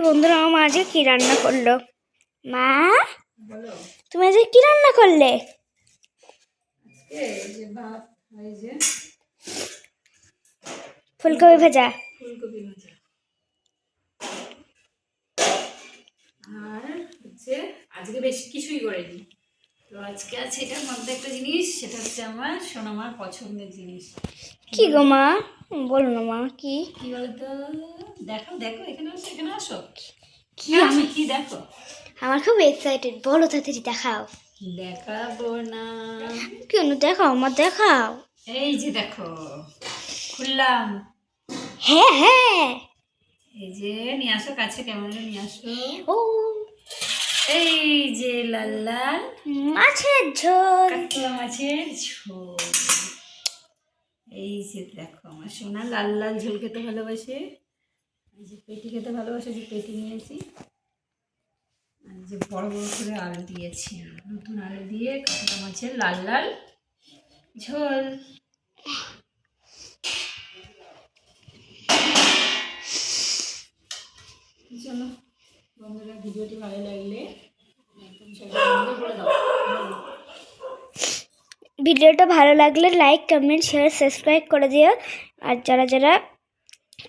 বন্ধুরা, আমার আজকে কি রান্না করলো? মা, বলো। তুমি আজকে কি রান্না করলে? এই যে ভাত, এই যে ফুলকপি ভাজা। ফুলকপি ভাজা আর হচ্ছে আজকে বেশি কিছুই করিনি। তো আজকে আছে এটার মধ্যে একটা জিনিস, সেটা হচ্ছে আমার সোনামার পছন্দের জিনিস। কি গো মা, বলো না মা, কি? কি বলতো? দেখো দেখো, এখানে আসো, এখানে আসো। কি আসো, কি দেখো? আমার খুব এক্সাইটেড, বলো তাড়াতাড়ি দেখাও। দেখাবো না? কেন দেখাও মা, দেখাও। এই যে দেখো, খুললাম। হ্যাঁ হ্যাঁ। এই যে নিয়ে আসো কাছে, কেমন নিয়ে আসো। ও, এই যে লাল লাল মাছের ঝোল। কাতলা মাছের ঝোল। এই যে দেখো, আমার সোনা লাল লাল ঝোল খেতে ভালোবাসে। এই যে পেটি খেতে ভালোবাসে, যে পেটি নিয়েছি। আর যে বড় বড় করে আলু দিয়েছি, নতুন আলু দিয়ে কাতলা মাছের লাল লাল ঝোল। চলো বন্ধুরা, ভিডিওটি ভালো লাগলে একদম সবাই করে দাও। ভিডিওটা ভালো লাগলে লাইক, কমেন্ট, শেয়ার, সাবস্ক্রাইব করে দিও। আর যারা যারা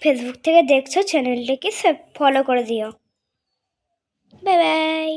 ফেসবুক থেকে দেখছো, চ্যানেলটিকে ফলো করে দিও। Bye bye.